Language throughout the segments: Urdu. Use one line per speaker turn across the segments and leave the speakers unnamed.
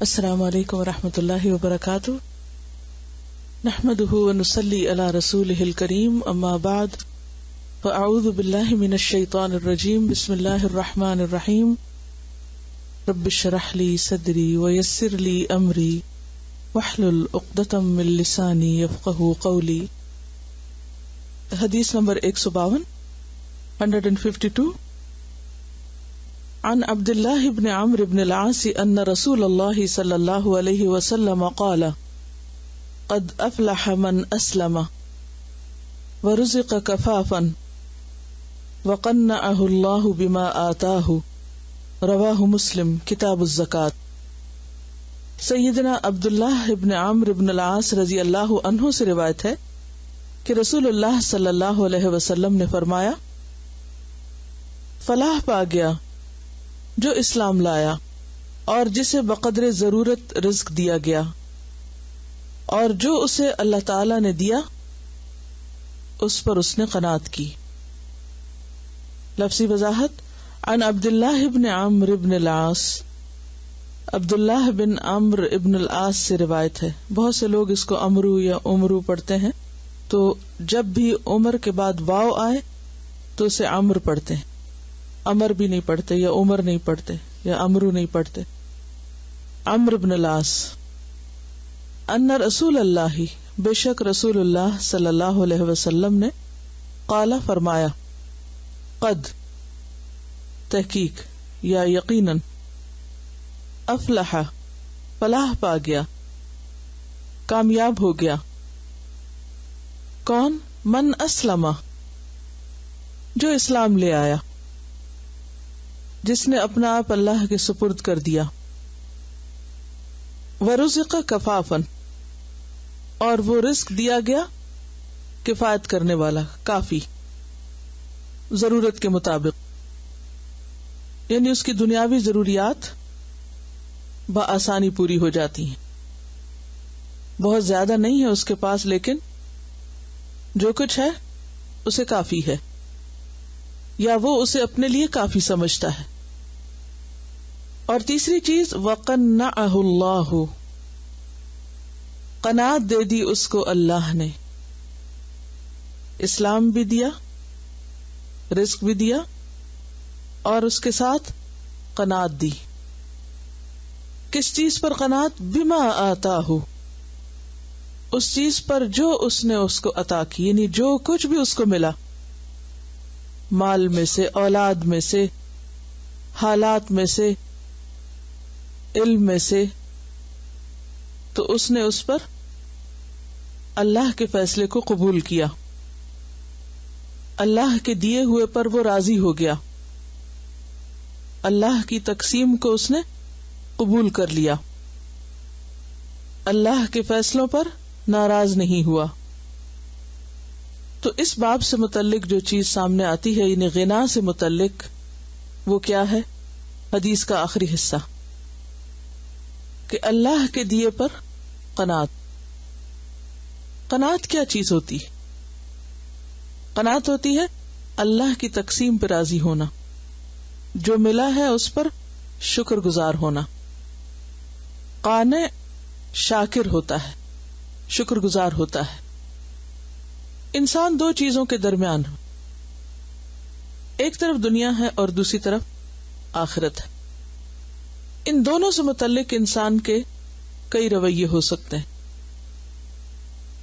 السلام علیکم ورحمۃ اللہ وبرکاتہ، نحمده ونصلی علی رسولہ الکریم، اما بعد فاعوذ باللہ من الشیطان الرجیم، بسم اللہ الرحمن الرحیم، رب اشرح لی صدری ویسر لی امری واحلل عقدۃ من لسانی یفقہوا قولی۔ حدیث نمبر 152 عن عبد الله بن عمرو بن العاص ان رسول الله صلى الله عليه وسلم قال قد افلح من اسلم ورزق كفافا وقنعه الله بما آتاه، رواه مسلم کتاب الزکاة۔ سیدنا عبداللہ بن عمرو بن العاص رضی اللہ عنہ سے روایت ہے کہ رسول اللہ صلی اللہ علیہ وسلم نے فرمایا، فلاح پا گیا جو اسلام لایا اور جسے بقدر ضرورت رزق دیا گیا، اور جو اسے اللہ تعالی نے دیا اس پر اس نے قناعت کی۔ لفظی وضاحت، عن عبداللہ بن عمرو بن العاص، عبداللہ بن عمرو ابن العاص سے روایت ہے۔ بہت سے لوگ اس کو امرو یا عمرو پڑھتے ہیں، تو جب بھی عمر کے بعد واو آئے تو اسے عمر پڑھتے ہیں، عمر بھی نہیں پڑھتے، یا عمر نہیں پڑھتے، یا امرو نہیں پڑھتے۔ عمرو بن العاص، ان رسول اللہ، بے شک رسول اللہ صلی اللہ علیہ وسلم نے، قال فرمایا، قد تحقیق یا یقیناً، افلح فلاح پا گیا، کامیاب ہو گیا، کون؟ من اسلم، جو اسلام لے آیا، جس نے اپنا آپ اللہ کے سپرد کر دیا، ورزق کفافا، اور وہ رزق دیا گیا کفایت کرنے والا، کافی، ضرورت کے مطابق، یعنی اس کی دنیاوی ضروریات بآسانی پوری ہو جاتی ہیں، بہت زیادہ نہیں ہے اس کے پاس، لیکن جو کچھ ہے اسے کافی ہے، یا وہ اسے اپنے لیے کافی سمجھتا ہے۔ اور تیسری چیز، وَقَنَّعَهُ اللَّهُ، قناعت دے دی اس کو اللہ نے، اسلام بھی دیا، رزق بھی دیا، اور اس کے ساتھ قناعت دی۔ کس چیز پر قناعت؟ بما آتاہ، اس چیز پر جو اس نے اس کو عطا کی، یعنی جو کچھ بھی اس کو ملا، مال میں سے، اولاد میں سے، حالات میں سے، علم میں سے، تو اس نے اس پر اللہ کے فیصلے کو قبول کیا، اللہ کے دیے ہوئے پر وہ راضی ہو گیا، اللہ کی تقسیم کو اس نے قبول کر لیا، اللہ کے فیصلوں پر ناراض نہیں ہوا۔ تو اس باب سے متعلق جو چیز سامنے آتی ہے، یعنی غنا سے متعلق، وہ کیا ہے؟ حدیث کا آخری حصہ، کہ اللہ کے دیے پر قناعت۔ قناعت کیا چیز ہوتی ہے؟ قناعت ہوتی ہے اللہ کی تقسیم پہ راضی ہونا، جو ملا ہے اس پر شکر گزار ہونا۔ قانع شاکر ہوتا ہے، شکر گزار ہوتا ہے۔ انسان دو چیزوں کے درمیان، ایک طرف دنیا ہے اور دوسری طرف آخرت ہے۔ ان دونوں سے متعلق انسان کے کئی رویے ہو سکتے ہیں۔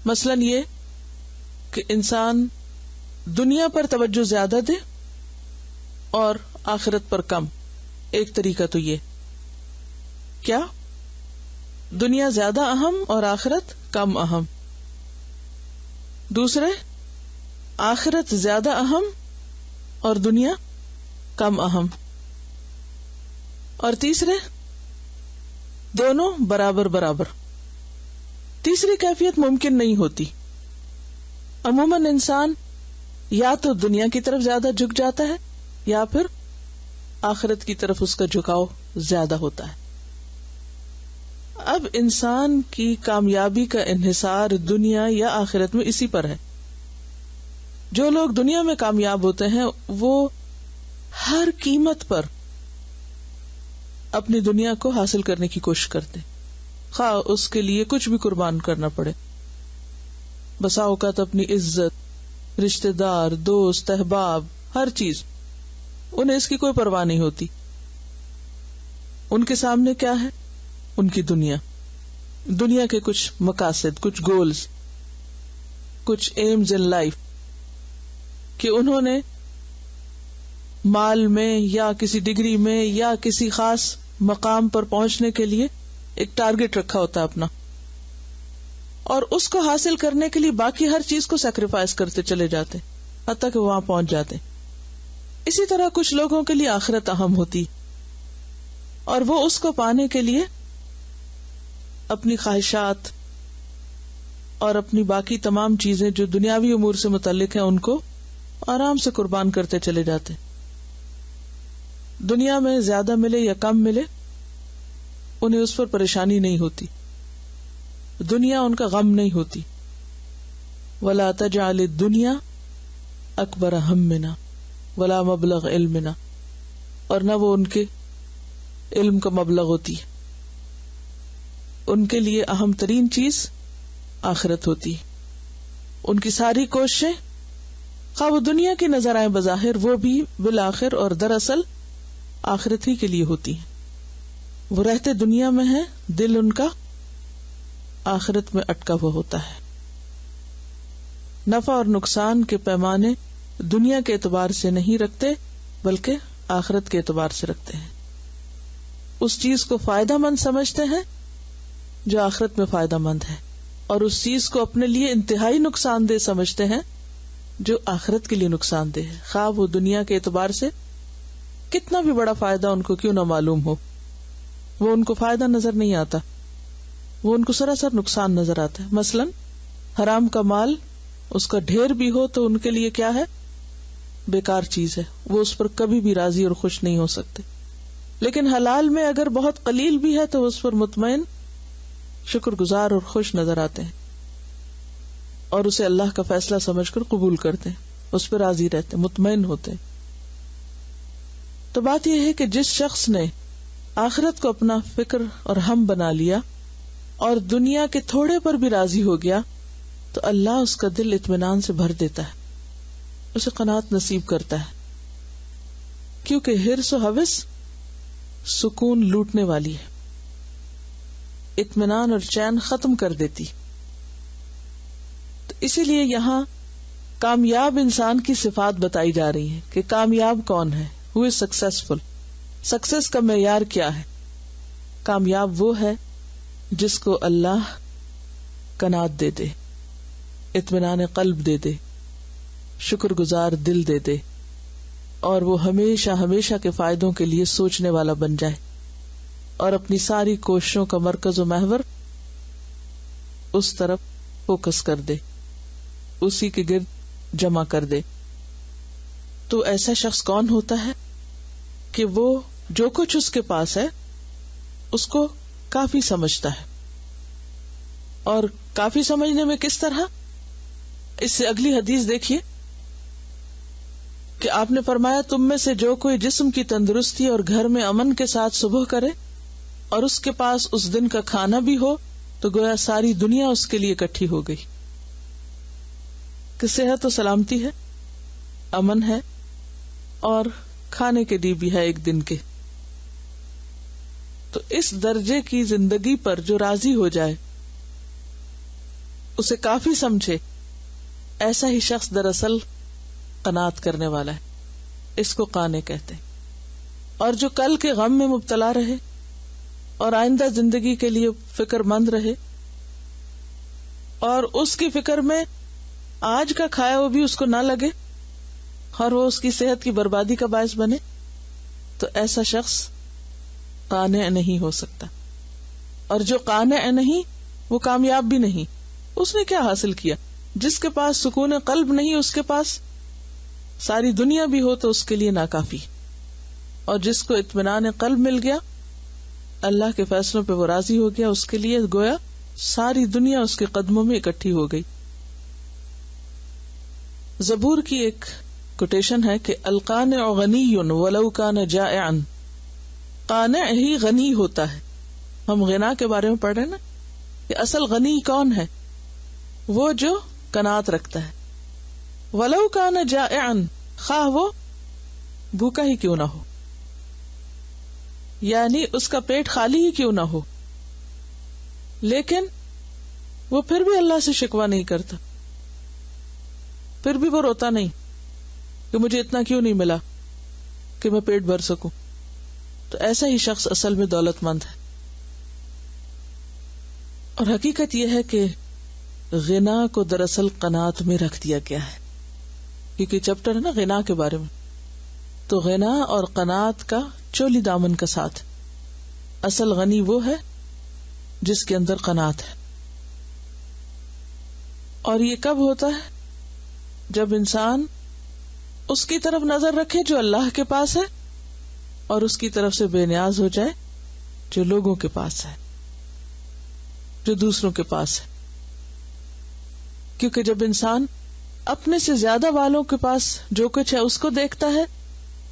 مثلاً یہ کہ انسان دنیا پر توجہ زیادہ دے اور آخرت پر کم۔ ایک طریقہ تو یہ، کیا؟ دنیا زیادہ اہم اور آخرت کم اہم۔ دوسرے، آخرت زیادہ اہم اور دنیا کم اہم۔ اور تیسرے، دونوں برابر برابر۔ تیسری کیفیت ممکن نہیں ہوتی۔ عموماً انسان یا تو دنیا کی طرف زیادہ جھک جاتا ہے، یا پھر آخرت کی طرف اس کا جھکاؤ زیادہ ہوتا ہے۔ اب انسان کی کامیابی کا انحصار دنیا یا آخرت میں اسی پر ہے۔ جو لوگ دنیا میں کامیاب ہوتے ہیں وہ ہر قیمت پر اپنی دنیا کو حاصل کرنے کی کوشش کرتے ہیں، خواہ اس کے لیے کچھ بھی قربان کرنا پڑے. بسا اوقات اپنی عزت، رشتہ دار، دوست، احباب، ہر چیز، انہیں اس کی کوئی پرواہ نہیں ہوتی. ان کے سامنے کیا ہے؟ ان کی دنیا کے کچھ مقاصد، کچھ گولز، کچھ ایمز ان لائف، کہ انہوں نے مال میں یا کسی ڈگری میں یا کسی خاص مقام پر پہنچنے کے لیے ایک ٹارگٹ رکھا ہوتا ہے اپنا، اور اس کو حاصل کرنے کے لیے باقی ہر چیز کو سیکریفائس کرتے چلے جاتے حتیٰ کہ وہاں پہنچ جاتے. اسی طرح کچھ لوگوں کے لیے آخرت اہم ہوتی، اور وہ اس کو پانے کے لیے اپنی خواہشات اور اپنی باقی تمام چیزیں جو دنیاوی امور سے متعلق ہیں ان کو آرام سے قربان کرتے چلے جاتے. دنیا میں زیادہ ملے یا کم ملے انہیں اس پر پریشانی نہیں ہوتی، دنیا ان کا غم نہیں ہوتی. وَلَا تَجْعَلِ الدُّنْيَا أَكْبَرَ هَمِّنَا وَلَا مَبْلَغَ عِلْمِنَا، اور نہ وہ ان کے علم کا مبلغ ہوتی ہے. ان کے لیے اہم ترین چیز آخرت ہوتی ہے. ان کی ساری کوششیں خواہ وہ دنیا کی نظر آئیں بظاہر، وہ بھی بالآخر اور دراصل آخرت ہی کے لیے ہوتی ہیں. وہ رہتے دنیا میں ہیں، دل ان کا آخرت میں اٹکا ہوا ہوتا ہے. نفع اور نقصان کے پیمانے دنیا کے اعتبار سے نہیں رکھتے بلکہ آخرت کے اعتبار سے رکھتے ہیں. اس چیز کو فائدہ مند سمجھتے ہیں جو آخرت میں فائدہ مند ہے، اور اس چیز کو اپنے لیے انتہائی نقصان دہ سمجھتے ہیں جو آخرت کے لیے نقصان دہ ہے، خواہ وہ دنیا کے اعتبار سے کتنا بھی بڑا فائدہ ان کو کیوں نہ معلوم ہو. وہ ان کو فائدہ نظر نہیں آتا، وہ ان کو سراسر نقصان نظر آتا ہے. مثلا حرام کا مال، اس کا ڈھیر بھی ہو تو ان کے لیے کیا ہے؟ بیکار چیز ہے، وہ اس پر کبھی بھی راضی اور خوش نہیں ہو سکتے. لیکن حلال میں اگر بہت قلیل بھی ہے تو اس پر مطمئن، شکر گزار اور خوش نظر آتے ہیں، اور اسے اللہ کا فیصلہ سمجھ کر قبول کرتے ہیں، اس پہ راضی رہتے ہیں، مطمئن ہوتے ہیں. تو بات یہ ہے کہ جس شخص نے آخرت کو اپنا فکر اور ہم بنا لیا اور دنیا کے تھوڑے پر بھی راضی ہو گیا تو اللہ اس کا دل اطمینان سے بھر دیتا ہے، اسے قناعت نصیب کرتا ہے. کیونکہ حرص و ہوس سکون لوٹنے والی ہے، اطمینان اور چین ختم کر دیتی. تو اسی لیے یہاں کامیاب انسان کی صفات بتائی جا رہی ہیں کہ کامیاب کون ہے، ہو از سکسیسفل. سکسیس کا معیار کیا ہے؟ کامیاب وہ ہے جس کو اللہ قناعت دے دے، اطمینان قلب دے دے، شکر گزار دل دے دے، اور وہ ہمیشہ ہمیشہ کے فائدوں کے لیے سوچنے والا بن جائے اور اپنی ساری کوششوں کا مرکز و محور اس طرف فوکس کر دے، اسی کے گرد جمع کر دے. تو ایسا شخص کون ہوتا ہے کہ وہ جو کچھ اس کے پاس ہے اس کو کافی سمجھتا ہے. اور کافی سمجھنے میں کس طرح؟ اس سے اگلی حدیث دیکھیے کہ آپ نے فرمایا تم میں سے جو کوئی جسم کی تندرستی اور گھر میں امن کے ساتھ صبح کرے اور اس کے پاس اس دن کا کھانا بھی ہو تو گویا ساری دنیا اس کے لیے اکٹھی ہو گئی. کہ صحت و سلامتی ہے، امن ہے، اور کھانے کے لیے بھی ہے ایک دن کے. تو اس درجے کی زندگی پر جو راضی ہو جائے، اسے کافی سمجھے، ایسا ہی شخص دراصل قناعت کرنے والا ہے. اس کو قانع کہتے ہیں. اور جو کل کے غم میں مبتلا رہے اور آئندہ زندگی کے لیے فکر مند رہے اور اس کی فکر میں آج کا کھایا وہ بھی اس کو نہ لگے اور وہ اس کی صحت کی بربادی کا باعث بنے، تو ایسا شخص قانع نہیں ہو سکتا. اور جو قانع نہیں وہ کامیاب بھی نہیں. اس نے کیا حاصل کیا؟ جس کے پاس سکون قلب نہیں، اس کے پاس ساری دنیا بھی ہو تو اس کے لیے ناکافی. اور جس کو اطمینان قلب مل گیا، اللہ کے فیصلوں پہ وہ راضی ہو گیا، اس کے لیے گویا ساری دنیا اس کے قدموں میں اکٹھی ہو گئی. زبور کی ایک کوٹیشن ہے کہ القانع غنی ولو کان جائعا. قانع ہی غنی ہوتا ہے ہم غنا کے بارے میں پڑھ رہے ہیں نا کہ اصل غنی کون ہے؟ وہ جو قناعت رکھتا ہے. ولو کان جائعا، خواہ وہ بھوکا ہی کیوں نہ ہو، یعنی اس کا پیٹ خالی ہی کیوں نہ ہو، لیکن وہ پھر بھی اللہ سے شکوہ نہیں کرتا، پھر بھی وہ روتا نہیں کہ مجھے اتنا کیوں نہیں ملا کہ میں پیٹ بھر سکوں. تو ایسا ہی شخص اصل میں دولت مند ہے. اور حقیقت یہ ہے کہ غنا کو دراصل قناعت میں رکھ دیا گیا ہے، کیونکہ چیپٹر ہے نا غنا کے بارے میں. تو غنا اور قناعت کا چولی دامن کا ساتھ. اصل غنی وہ ہے جس کے اندر قناعت ہے. اور یہ کب ہوتا ہے؟ جب انسان اس کی طرف نظر رکھے جو اللہ کے پاس ہے، اور اس کی طرف سے بے نیاز ہو جائے جو لوگوں کے پاس ہے، جو دوسروں کے پاس ہے. کیونکہ جب انسان اپنے سے زیادہ والوں کے پاس جو کچھ ہے اس کو دیکھتا ہے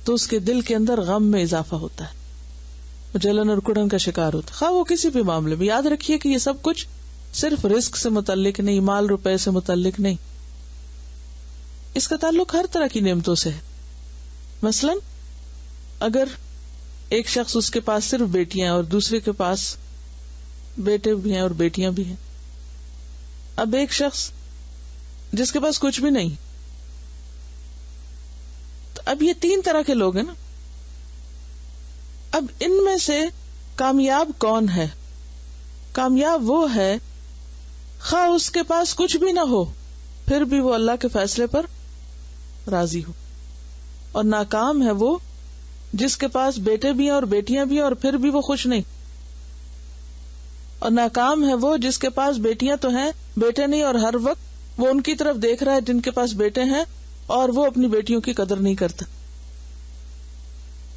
تو اس کے دل کے اندر غم میں اضافہ ہوتا ہے، جلن اور کڑن کا شکار ہوتا ہے، خواہ وہ کسی بھی معاملے میں. یاد رکھیے کہ یہ سب کچھ صرف رزق سے متعلق نہیں، مال روپے سے متعلق نہیں، اس کا تعلق ہر طرح کی نعمتوں سے ہے. مثلا اگر ایک شخص اس کے پاس صرف بیٹیاں ہیں اور دوسرے کے پاس بیٹے بھی ہیں اور بیٹیاں بھی ہیں. اب ایک شخص جس کے پاس کچھ بھی نہیں، تو اب یہ تین طرح کے لوگ ہیں نا. اب ان میں سے کامیاب کون ہے؟ کامیاب وہ ہے خواہ اس کے پاس کچھ بھی نہ ہو پھر بھی وہ اللہ کے فیصلے پر راضی ہو. اور ناکام ہے وہ جس کے پاس بیٹے بھی ہیں اور بیٹیاں بھی ہیں اور پھر بھی وہ خوش نہیں. اور ناکام ہے وہ جس کے پاس بیٹیاں تو ہیں بیٹے نہیں، اور ہر وقت وہ ان کی طرف دیکھ رہا ہے جن کے پاس بیٹے ہیں اور وہ اپنی بیٹیوں کی قدر نہیں کرتا،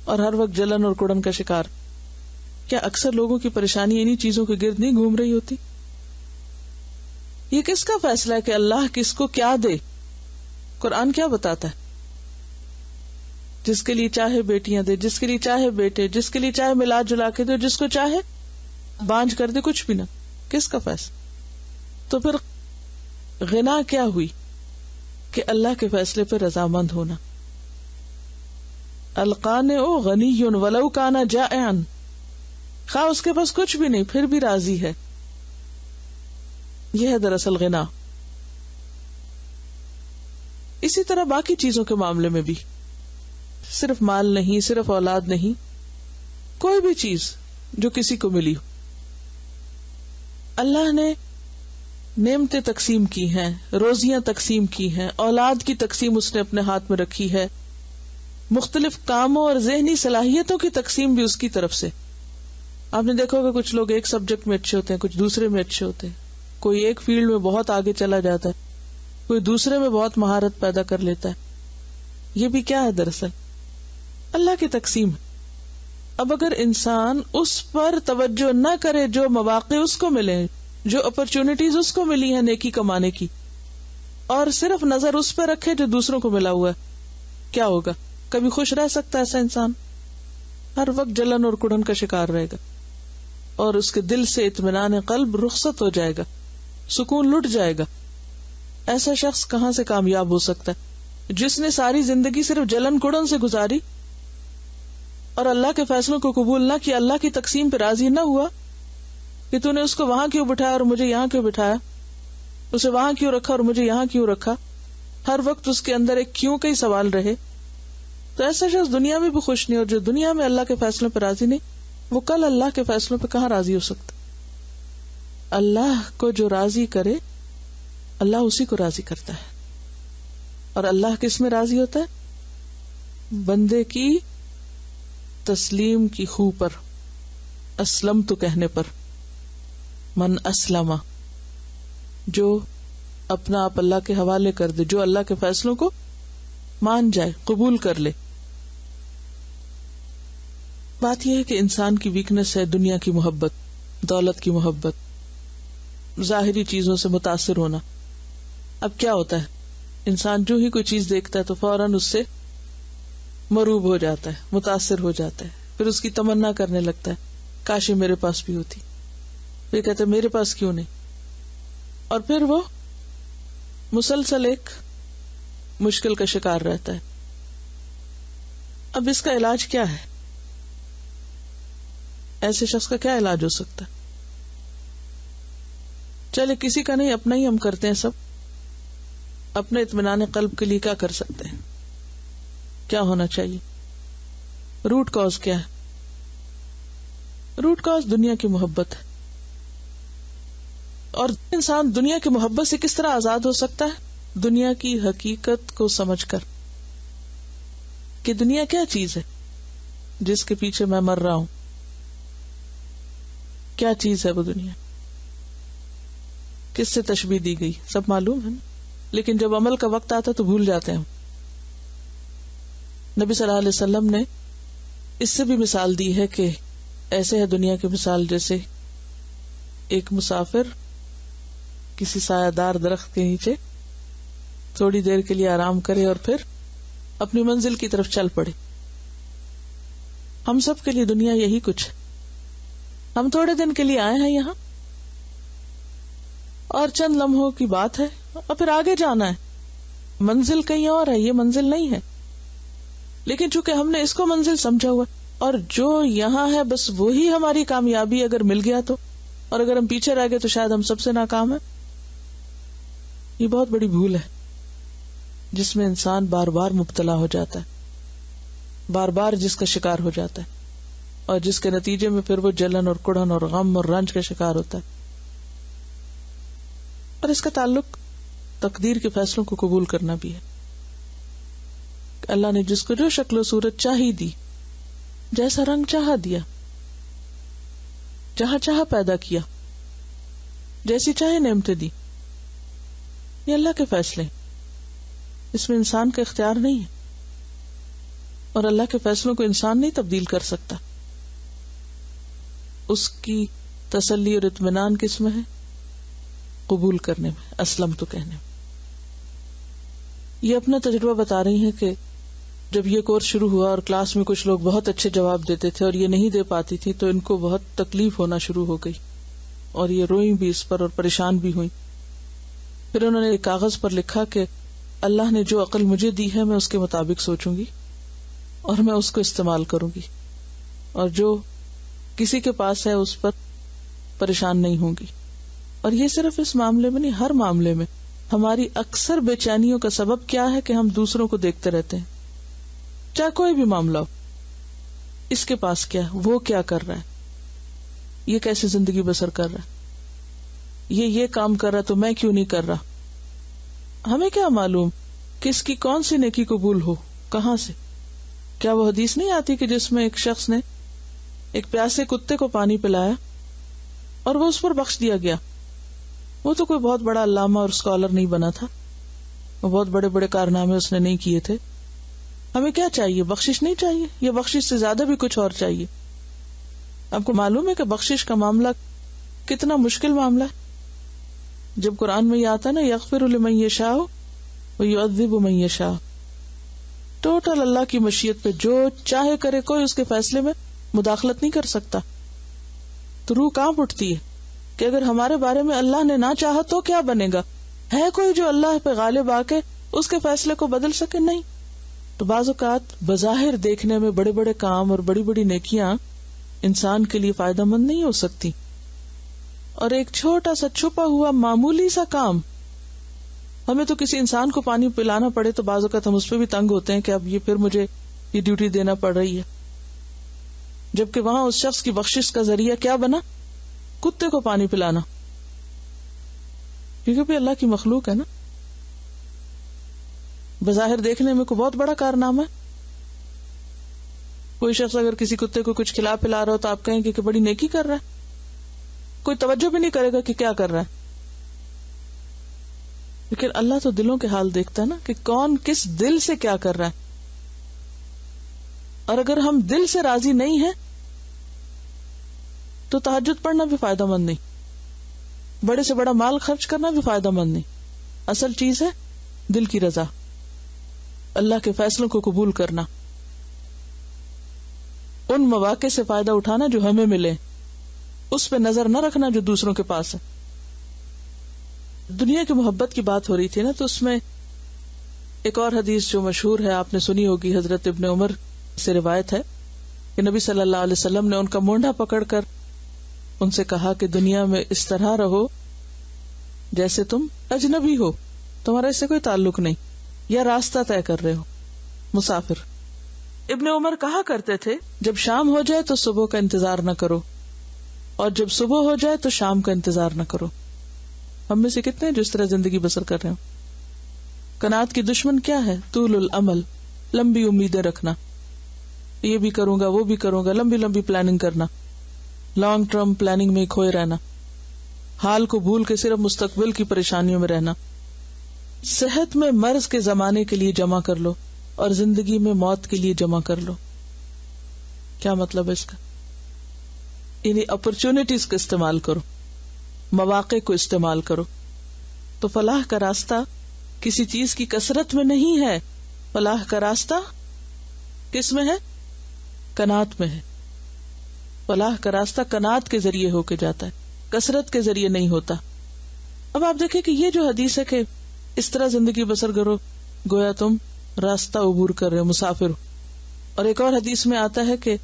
اور ہر وقت جلن اور کڑن کا شکار. کیا اکثر لوگوں کی پریشانی انہی چیزوں کے گرد نہیں گھوم رہی ہوتی؟ یہ کس کا فیصلہ ہے کہ اللہ کس کو کیا دے؟ قرآن کیا بتاتا ہے؟ جس کے لیے چاہے بیٹیاں دے، جس کے لیے چاہے بیٹے، جس کے لیے چاہے ملا جلا کے دے، جس کو چاہے بانجھ کر دے، کچھ بھی نہ. کس کا فیصلہ؟ تو پھر غنا کیا ہوئی؟ کہ اللہ کے فیصلے پہ رضامند ہونا. القانع غنی ولو کان جائعا، خواہ اس کے پاس کچھ بھی نہیں پھر بھی راضی ہے. یہ ہے دراصل غنا. اسی طرح باقی چیزوں کے معاملے میں بھی، صرف مال نہیں، صرف اولاد نہیں، کوئی بھی چیز جو کسی کو ملی ہو. اللہ نے نعمتیں تقسیم کی ہیں، روزیاں تقسیم کی ہیں، اولاد کی تقسیم اس نے اپنے ہاتھ میں رکھی ہے، مختلف کاموں اور ذہنی صلاحیتوں کی تقسیم بھی اس کی طرف سے. آپ نے دیکھا ہوگا کچھ لوگ ایک سبجیکٹ میں اچھے ہوتے ہیں، کچھ دوسرے میں اچھے ہوتے ہیں، کوئی ایک فیلڈ میں بہت آگے چلا جاتا ہے، کوئی دوسرے میں بہت مہارت پیدا کر لیتا ہے. یہ بھی کیا ہے؟ دراصل اللہ کی تقسیم. اب اگر انسان اس پر توجہ نہ کرے جو مواقع اس کو ملے، جو اپرچونٹیز اس کو ملی ہیں نیکی کمانے کی، اور صرف نظر اس پہ رکھے جو دوسروں کو ملا ہوا ہے، کیا ہوگا؟ کبھی خوش رہ سکتا ہے ایسا انسان؟ ہر وقت جلن اور کڑن کا شکار رہے گا، اور اس کے دل سے اطمینان قلب رخصت ہو جائے گا، سکون لٹ جائے گا. ایسا شخص کہاں سے کامیاب ہو سکتا ہے جس نے ساری زندگی صرف جلن کڑن سے گزاری اور اللہ کے فیصلوں کو قبول نہ کیا، اللہ کی تقسیم پہ راضی نہ ہوا کہ تو نے اس کو وہاں کیوں بٹھایا اور مجھے یہاں کیوں بٹھایا، اسے وہاں کیوں رکھا اور مجھے یہاں کیوں رکھا. ہر وقت اس کے اندر ایک کیوں کا ہی سوال رہے. تو ایسا شخص دنیا میں بھی خوش نہیں، اور جو دنیا میں اللہ کے فیصلوں پہ راضی نہیں، وہ کل اللہ کے فیصلوں پہ کہاں راضی ہو سکتا؟ اللہ کو جو راضی کرے اللہ اسی کو راضی کرتا ہے. اور اللہ کس میں راضی ہوتا ہے؟ بندے کی تسلیم کی خو پر، اسلم تو کہنے پر. من اسلم، جو اپنا آپ اللہ کے حوالے کر دے، جو اللہ کے فیصلوں کو مان جائے، قبول کر لے. بات یہ ہے کہ انسان کی ویکنس ہے دنیا کی محبت، دولت کی محبت، ظاہری چیزوں سے متاثر ہونا. اب کیا ہوتا ہے، انسان جو ہی کوئی چیز دیکھتا ہے تو فوراً اس سے مروب ہو جاتا ہے، متاثر ہو جاتا ہے، پھر اس کی تمنا کرنے لگتا ہے کاش یہ میرے پاس بھی ہوتی. یہ کہتے میرے پاس کیوں نہیں, اور پھر وہ مسلسل ایک مشکل کا شکار رہتا ہے. اب اس کا علاج کیا ہے؟ ایسے شخص کا کیا علاج ہو سکتا ہے؟ چلے کسی کا نہیں, اپنا ہی ہم کرتے ہیں سب. اپنے اطمینان قلب کے لیے کیا کر سکتے ہیں؟ کیا ہونا چاہیے؟ روٹ کاز کیا ہے؟ روٹ کاز دنیا کی محبت ہے. اور انسان دنیا کی محبت سے کس طرح آزاد ہو سکتا ہے؟ دنیا کی حقیقت کو سمجھ کر کہ دنیا کیا چیز ہے جس کے پیچھے میں مر رہا ہوں. کیا چیز ہے وہ دنیا؟ کس سے تشبیہ دی گئی سب معلوم ہے نا, لیکن جب عمل کا وقت آتا تو بھول جاتے ہیں. نبی صلی اللہ علیہ وسلم نے اس سے بھی مثال دی ہے کہ ایسے ہے دنیا کی مثال جیسے ایک مسافر کسی سایہ دار درخت کے نیچے تھوڑی دیر کے لیے آرام کرے اور پھر اپنی منزل کی طرف چل پڑے. ہم سب کے لیے دنیا یہی کچھ ہے. ہم تھوڑے دن کے لیے آئے ہیں یہاں اور چند لمحوں کی بات ہے اور پھر آگے جانا ہے. منزل کہیں اور ہے, یہ منزل نہیں ہے. لیکن چونکہ ہم نے اس کو منزل سمجھا ہوا اور جو یہاں ہے بس وہی ہماری کامیابی اگر مل گیا تو, اور اگر ہم پیچھے رہ گئے تو شاید ہم سب سے ناکام ہے. یہ بہت بڑی بھول ہے جس میں انسان بار بار مبتلا ہو جاتا ہے, بار بار جس کا شکار ہو جاتا ہے, اور جس کے نتیجے میں پھر وہ جلن اور کڑھن اور غم اور رنج کا شکار ہوتا ہے. اور اس کا تعلق تقدیر کے فیصلوں کو قبول کرنا بھی ہے. اللہ نے جس کو جو شکل و صورت چاہی دی, جیسا رنگ چاہا دیا, جہاں چاہا پیدا کیا, جیسی چاہے نعمتیں دی. یہ اللہ کے فیصلے, اس میں انسان کا اختیار نہیں ہے, اور اللہ کے فیصلوں کو انسان نہیں تبدیل کر سکتا. اس کی تسلی اور اطمینان کس میں ہے؟ قبول کرنے میں, اسلم تو کہنے میں. یہ اپنا تجربہ بتا رہی ہیں کہ جب یہ کورس شروع ہوا اور کلاس میں کچھ لوگ بہت اچھے جواب دیتے تھے اور یہ نہیں دے پاتی تھی تو ان کو بہت تکلیف ہونا شروع ہو گئی اور یہ روئی بھی اس پر اور پریشان بھی ہوئی. پھر انہوں نے ایک کاغذ پر لکھا کہ اللہ نے جو عقل مجھے دی ہے میں اس کے مطابق سوچوں گی اور میں اس کو استعمال کروں گی, اور جو کسی کے پاس ہے اس پر پریشان نہیں ہوں گی. اور یہ صرف اس معاملے میں نہیں, ہر معاملے میں ہماری اکثر بے چینیوں کا سبب کیا ہے کہ ہم دوسروں کو دیکھتے رہتے ہیں. چاہے کوئی بھی معاملہ ہو, اس کے پاس کیا ہے, وہ کیا کر رہا ہے, یہ کیسے زندگی بسر کر رہا ہے, یہ کام کر رہا تو میں کیوں نہیں کر رہا. ہمیں کیا معلوم کس کی کون سی نیکی قبول ہو, کہاں سے. کیا وہ حدیث نہیں آتی کہ جس میں ایک شخص نے ایک پیاسے کتے کو پانی پلایا اور وہ اس پر بخش دیا گیا. وہ تو کوئی بہت بڑا علامہ اور اسکالر نہیں بنا تھا, وہ بہت بڑے بڑے کارنامے اس نے نہیں کیے تھے. ہمیں کیا چاہیے؟ بخشش نہیں چاہیے, یا بخشش سے زیادہ بھی کچھ اور چاہیے. آپ کو معلوم ہے کہ بخشش کا معاملہ کتنا مشکل معاملہ ہے. جب قرآن میں یہ آتا ہے نا, یغفر لمن یشاء ویعذب من یشاء, ٹوٹل اللہ کی مشیت پہ جو چاہے کرے, کوئی اس کے فیصلے میں مداخلت نہیں کر سکتا. تو روح کانپ اٹھتی ہے کہ اگر ہمارے بارے میں اللہ نے نہ چاہا تو کیا بنے گا؟ ہے کوئی جو اللہ پہ غالب آ کے اس کے فیصلے کو بدل سکے؟ نہیں. تو بعض اوقات بظاہر دیکھنے میں بڑے بڑے کام اور بڑی بڑی نیکیاں انسان کے لیے فائدہ مند نہیں ہو سکتی, اور ایک چھوٹا سا چھپا ہوا معمولی سا کام, ہمیں تو کسی انسان کو پانی پلانا پڑے تو بعض اوقات ہم اس پہ بھی تنگ ہوتے ہیں کہ اب یہ پھر مجھے یہ ڈیوٹی دینا پڑ رہی ہے, جبکہ وہاں اس شخص کی بخشش کا ذریعہ کیا بنا؟ کتے کو پانی پلانا, کیونکہ بھی اللہ کی مخلوق ہے نا. بظاہر دیکھنے میں کوئی بہت بڑا کارنامہ ہے. کوئی شخص اگر کسی کتے کو کچھ کھلا پلا رہا ہو تو آپ کہیں گے کہ بڑی نیکی کر رہا ہے, کوئی توجہ بھی نہیں کرے گا کہ کیا کر رہا ہے. لیکن اللہ تو دلوں کے حال دیکھتا ہے نا, کہ کون کس دل سے کیا کر رہا ہے. اور اگر ہم دل سے راضی نہیں ہیں تو تہجد پڑھنا بھی فائدہ مند نہیں, بڑے سے بڑا مال خرچ کرنا بھی فائدہ مند نہیں. اصل چیز ہے دل کی رضا, اللہ کے فیصلوں کو قبول کرنا, ان مواقع سے فائدہ اٹھانا جو ہمیں ملے. اس پہ نظر نہ رکھنا جو دوسروں کے پاس ہے. دنیا کی محبت کی بات ہو رہی تھی نا، تو اس میں ایک اور حدیث جو مشہور ہے، آپ نے سنی ہوگی، حضرت ابن عمر سے روایت ہے کہ نبی صلی اللہ علیہ وسلم نے ان کا مونڈھا پکڑ کر ان سے کہا کہ دنیا میں اس طرح رہو جیسے تم اجنبی ہو، تمہارا اس سے کوئی تعلق نہیں، یا راستہ طے کر رہے ہو، مسافر. ابن عمر کہا کرتے تھے جب شام ہو جائے تو صبح کا انتظار نہ کرو، اور جب صبح ہو جائے تو شام کا انتظار نہ کرو. ہم میں سے کتنے جو اس طرح زندگی بسر کر رہے ہوں. قناعت کی دشمن کیا ہے؟ طول العمل، لمبی امیدیں رکھنا، یہ بھی کروں گا وہ بھی کروں گا، لمبی لمبی پلاننگ کرنا، لانگ ٹرم پلاننگ میں کھوئے رہنا، حال کو بھول کے صرف مستقبل کی پریشانیوں میں رہنا. صحت میں مرض کے زمانے کے لیے جمع کر لو اور زندگی میں موت کے لیے جمع کر لو. کیا مطلب ہے اس کا؟ یعنی اپرچونٹیز کا استعمال کرو، مواقع کو استعمال کرو. تو فلاح کا راستہ کسی چیز کی کثرت میں نہیں ہے، فلاح کا راستہ کس میں ہے؟ قناعت میں ہے. فلاح کا راستہ قناعت کے ذریعے ہو کے جاتا ہے، کثرت کے ذریعے نہیں ہوتا. اب آپ دیکھیں کہ یہ جو حدیث ہے کہ اس طرح زندگی بسر کرو گویا تم راستہ عبور کر رہے ہو، مسافر ہو. اور ایک اور حدیث میں آتا ہے کہ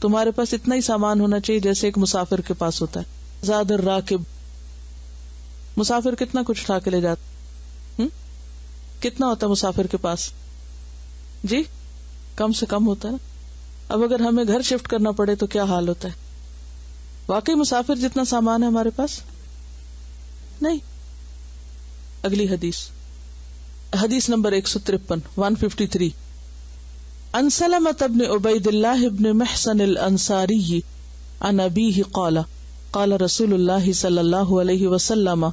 تمہارے پاس اتنا ہی سامان ہونا چاہیے جیسے ایک مسافر کے پاس ہوتا ہے. زاد الراکب، مسافر کتنا کچھ اٹھا کے لے جاتا، کتنا ہوتا ہے مسافر کے پاس؟ جی کم سے کم ہوتا ہے نا. اب اگر ہمیں گھر شفٹ کرنا پڑے تو کیا حال ہوتا ہے؟ واقعی مسافر جتنا سامان ہے ہمارے پاس نہیں. اگلی حدیث نمبر 153 153 عن سلمة بن عبید اللہ بن محسن الانصاری عن ابیہ قال قال رسول اللہ صلی اللہ علیہ وسلم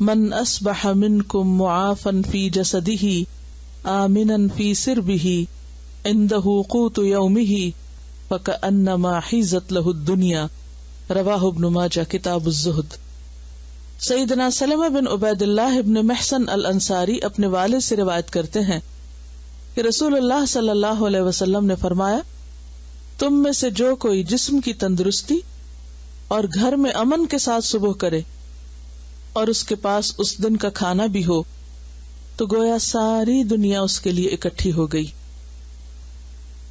من اصبح منکم معافا فی جسدہ آمنا فی سربہ عنده قوت یومہ فکأنما حیزت لہ الدنیا. رواہ ابن ماجہ کتاب الزہد. سیدنا سلمہ بن عبید اللہ بن محسن الانصاری اپنے والد سے روایت کرتے ہیں کہ رسول اللہ صلی اللہ علیہ وسلم نے فرمایا، تم میں سے جو کوئی جسم کی تندرستی اور گھر میں امن کے ساتھ صبح کرے اور اس کے پاس اس دن کا کھانا بھی ہو تو گویا ساری دنیا اس کے لیے اکٹھی ہو گئی.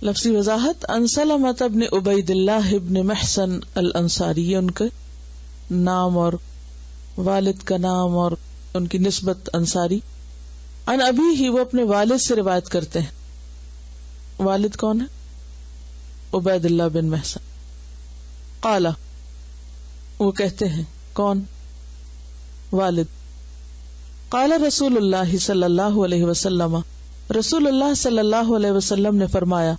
لفظی وضاحت، ان سلمۃ بن عبید اللہ بن محسن الانصاری، یہ ان کے نام اور والد کا نام اور ان کی نسبت انصاری. ان ابھی ہی، وہ اپنے والد سے روایت کرتے ہیں. والد کون ہے؟ عبید اللہ بن محسن. قال، وہ کہتے ہیں، کون؟ والد. قال رسول اللہ صلی اللہ علیہ وسلم، رسول اللہ صلی اللہ علیہ وسلم نے فرمایا،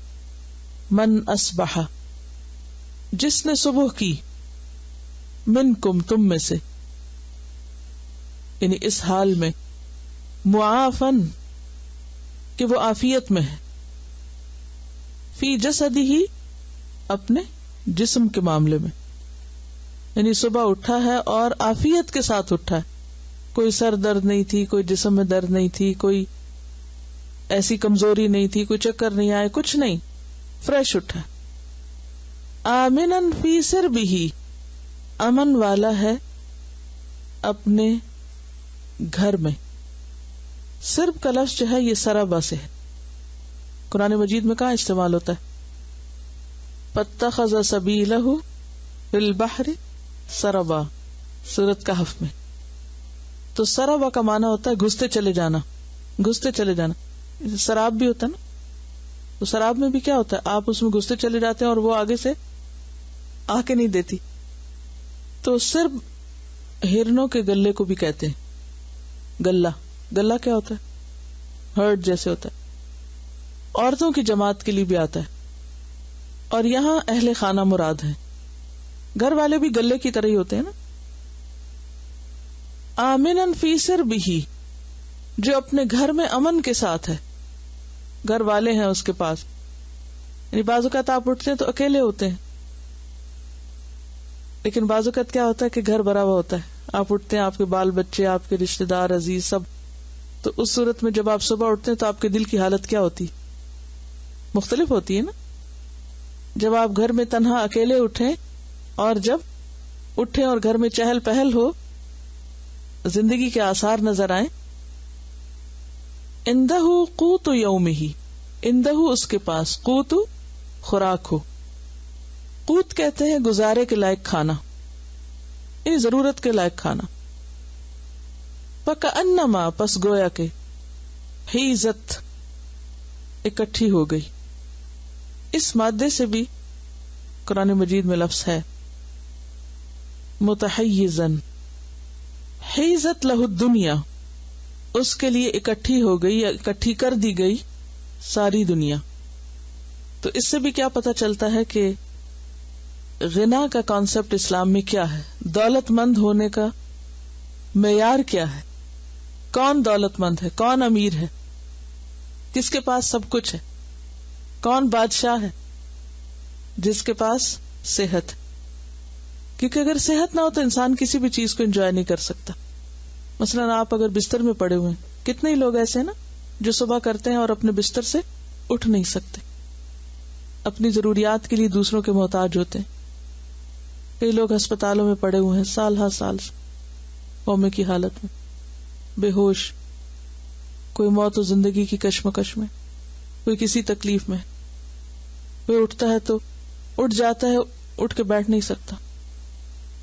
من اصبح، جس نے صبح کی، منکم، تم میں سے، یعنی اس حال میں، معافن، کہ وہ عافیت میں ہے، فی جسدہ، اپنے جسم کے معاملے میں، یعنی صبح اٹھا ہے اور عافیت کے ساتھ اٹھا ہے، کوئی سر درد نہیں تھی، کوئی جسم میں درد نہیں تھی، کوئی ایسی کمزوری نہیں تھی، کوئی چکر نہیں آئے، کچھ نہیں، فریش اٹھا. آمنن فی سربہ، امن والا ہے اپنے گھر میں. سرب کا لفظ جو ہے یہ سربا سے ہے. قرآن مجید میں کہاں استعمال ہوتا ہے؟ فاتخذ سبیلہ فی البحر سربا، سورۃ کہف میں. تو سربا کا معنی ہوتا ہے گھستے چلے جانا، گھستے چلے جانا. سراب بھی ہوتا ہے نا، تو سراب میں بھی کیا ہوتا ہے؟ آپ اس میں گھستے چلے جاتے ہیں اور وہ آگے سے آ کے نہیں دیتی. تو صرف ہرنوں کے گلے کو بھی کہتے ہیں گلہ. گلہ کیا ہوتا ہے؟ ہرڈ جیسے ہوتا ہے. عورتوں کی جماعت کے لیے بھی آتا ہے. اور یہاں اہل خانہ مراد ہے، گھر والے بھی گلے کی طرح ہی ہوتے ہیں نا. آمنن فی سربہ، جو اپنے گھر میں امن کے ساتھ ہے، گھر والے ہیں اس کے پاس. یعنی بعض اوقات آپ اٹھتے ہیں تو اکیلے ہوتے ہیں، لیکن بعض اوقات کیا ہوتا ہے کہ گھر بھرا ہوا ہوتا ہے. آپ اٹھتے ہیں، آپ کے بال بچے، آپ کے رشتے دار، عزیز سب. تو اس صورت میں جب آپ صبح اٹھتے ہیں تو آپ کے دل کی حالت کیا ہوتی؟ مختلف ہوتی ہے نا. جب آپ گھر میں تنہا اکیلے اٹھیں اور جب اٹھے اور گھر میں چہل پہل ہو، زندگی کے آثار نظر آئیں. اندہ قوت یومہ، اندہ اس کے پاس، قوت خوراک ہو. قوت کہتے ہیں گزارے کے لائق کھانا، یعنی ضرورت کے لائق کھانا. فکأنما، پس گویا کہ، حیزت، اکٹھی ہو گئی. اس مادے سے بھی قرآن مجید میں لفظ ہے متحیزن، حیزت لہ الدنیا، اس کے لیے اکٹھی ہو گئی یا اکٹھی کر دی گئی ساری دنیا. تو اس سے بھی کیا پتہ چلتا ہے کہ غنا کا کانسیپٹ اسلام میں کیا ہے، دولت مند ہونے کا معیار کیا ہے، کون دولت مند ہے، کون امیر ہے، کس کے پاس سب کچھ ہے، کون بادشاہ ہے، جس کے پاس صحت. کیونکہ اگر صحت نہ ہو تو انسان کسی بھی چیز کو انجوائے نہیں کر سکتا. مثلاً آپ اگر بستر میں پڑے ہوئے ہیں، کتنے ہی لوگ ایسے ہیں نا جو صبح کرتے ہیں اور اپنے بستر سے اٹھ نہیں سکتے، اپنی ضروریات کے لیے دوسروں کے محتاج ہوتے ہیں. کئی لوگ ہسپتالوں میں پڑے ہوئے ہیں سال ہر سال سے، کومے کی حالت میں، بے ہوش، کوئی موت و زندگی کی کشمکش میں، کوئی کسی تکلیف میں. کوئی اٹھتا ہے تو اٹھ جاتا ہے، اٹھ کے بیٹھ نہیں سکتا،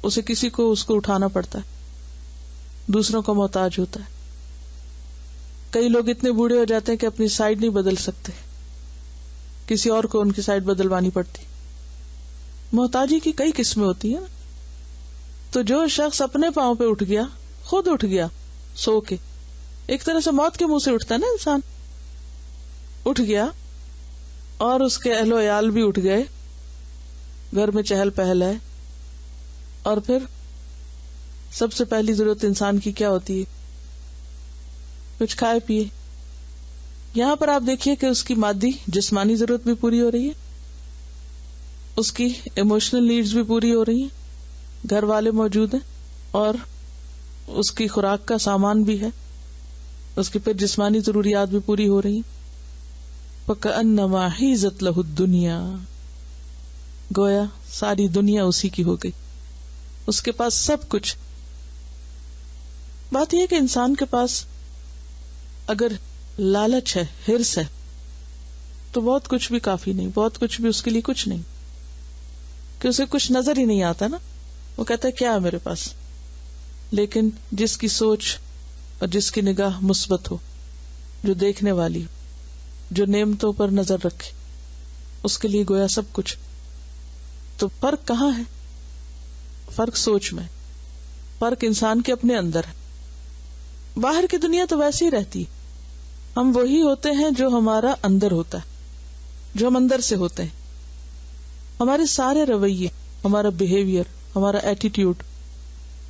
اسے کسی کو اس کو اٹھانا پڑتا ہے، دوسروں کا محتاج ہوتا ہے. کئی لوگ اتنے بوڑھے ہو جاتے ہیں کہ اپنی سائڈ نہیں بدل سکتے، کسی اور کو ان کی سائڈ بدلوانی پڑتی. محتاجی کی کئی قسمیں ہوتی ہیں. تو جو شخص اپنے پاؤں پہ اٹھ گیا، خود اٹھ گیا سو کے، ایک طرح سے موت کے منہ سے اٹھتا ہے نا انسان، اٹھ گیا اور اس کے اہل و عیال بھی اٹھ گئے، گھر میں چہل پہل ہے. اور پھر سب سے پہلی ضرورت انسان کی کیا ہوتی ہے؟ کچھ کھائے پیے. یہاں پر آپ دیکھیے کہ اس کی مادی جسمانی ضرورت بھی پوری ہو رہی ہے، اس کی ایموشنل نیڈز بھی پوری ہو رہی ہیں، گھر والے موجود ہیں، اور اس کی خوراک کا سامان بھی ہے، اس کی پھر جسمانی ضروریات بھی پوری ہو رہی ہیں. فَكَأَنَّمَا حِيزَتْ لَهُ الدُّنْيَا، گویا ساری دنیا اسی کی ہو گئی، اس کے پاس سب کچھ. بات یہ کہ انسان کے پاس اگر لالچ ہے، ہرس ہے، تو بہت کچھ بھی کافی نہیں، بہت کچھ بھی اس کے لیے کچھ نہیں، کہ اسے کچھ نظر ہی نہیں آتا نا. وہ کہتا ہے کیا ہے میرے پاس. لیکن جس کی سوچ اور جس کی نگاہ مثبت ہو، جو دیکھنے والی ہو، جو نعمتوں پر نظر رکھے، اس کے لیے گویا سب کچھ. تو فرق کہاں ہے؟ فرق سوچ میں، فرق انسان کے اپنے اندر ہے. باہر کی دنیا تو ویسی ہی رہتی ہے، ہم وہی ہوتے ہیں جو ہمارا اندر ہوتا ہے، جو ہم اندر سے ہوتے ہیں. ہمارے سارے رویے، ہمارا بیہیویئر، ہمارا ایٹیٹیوڈ،